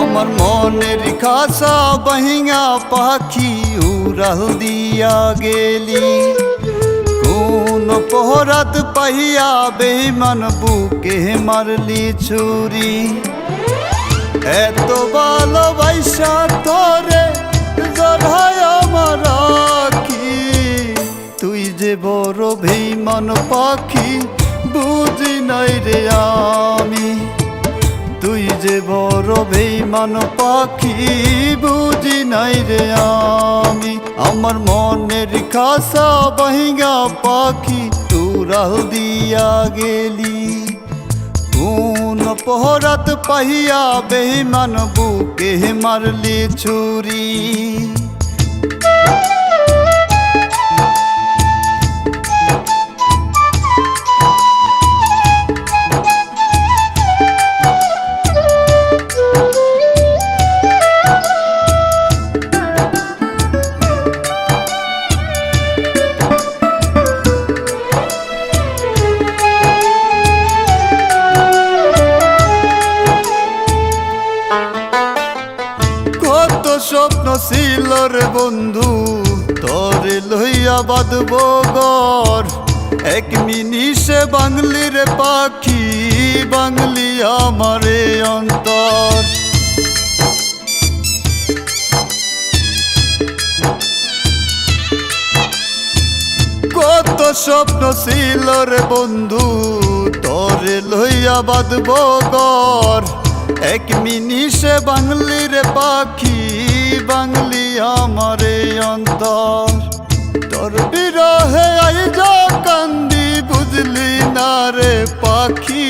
আমার মনের খাসা বহিঙা পাখি উড়াল দিয়া গেলি, কোন পহরাত পাইয়া বেঈমান বুকে মারলি ছুরি। এত ভালোবাসা তোরে জড়ায় আমার আখি, তুই যে বড় বেঈমান পাখি বুঝি নাই রে আমি। তুই যে বড় বেঈমান পাখি বুঝি নাই রে আমি। আমার মনের খাসা বহিঙা পাখি উড়াল দিয়া গেলি, কোন পহরাত পাইয়া বেঈমান বুকে মারলি ছুরি। স্বপ্ন ছিল রে বন্ধু তোরে লইয়া বাঁধব ঘর, এক মিনিষে বাংলি রে পাখি বাংলি আমারে অন্তর। কত স্বপ্ন ছিল রে বন্ধু তোরে লইয়া বাঁধব ঘর, এক মিনিষে বাংলি রে পাখি বাংলি আমারে অন্তর। তোর বিরহে আইজ কান্দি বুঝলি না রে পাখি,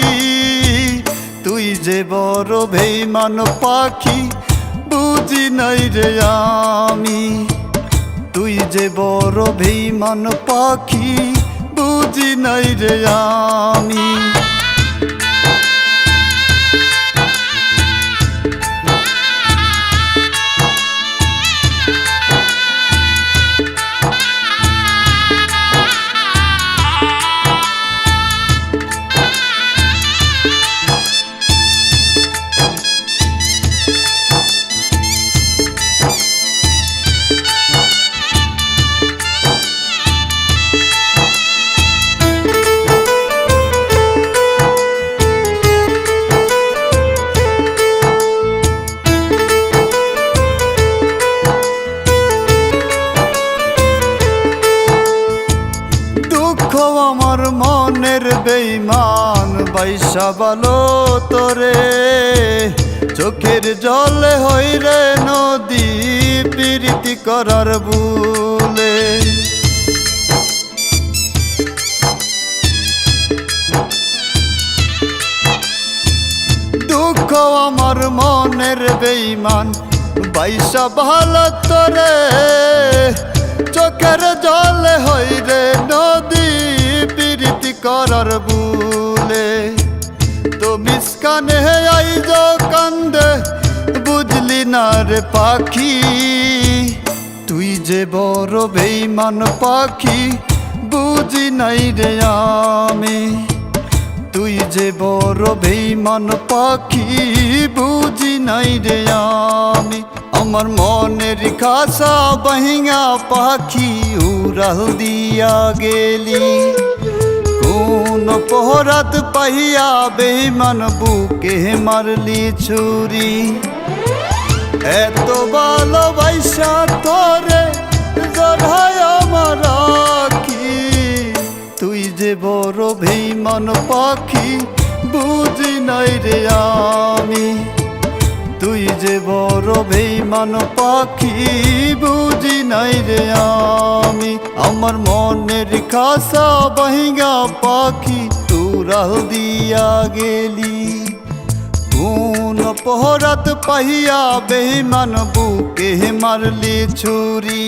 তুই যে বড় বেঈমান পাখি বুঝি নাই রে আমি। তুই যে বড় বেঈমান পাখি বুঝি নাই রে আমি। আমার মনের বেঈমান বাইসা ভালো তোরে, চোখের জলে হই রে নদী প্রীতি করার ভুলে। দুঃখ আমার মনের বেঈমান বাইসা ভালো তোরে, চোখের জলে হই রে নদী প্রীতি করার ভুলে। তো মিসকানে আইজ কান্দে বুঝলি না রে পাখি, তুই যে বড় বেঈমান পাখি বুঝি নাই রে আমি। তুই যে বড় বেঈমান পাখি বুঝি নাই রে আমি। আমার মনের খাসা বহিঙা পাখি উড়াল দিয়া গেলি, কোন পহরাত পাইয়া বেঈমান বুকে মারলি ছুরি। এত ভালোবাসা তোরে জড়ায় আমার আখি, তুই যে বড় বেঈমান পাখি বুঝি নাই রে আমি। তুই যে বড় বেঈমান পাখি বুঝি নাই রে আমি। আমার মনের খাসা বহিঙা পাখি উড়াল দিয়া গেলি, কোন কোন অপরাধ পাইয়া বেঈমান বুকে মারলি ছুরি।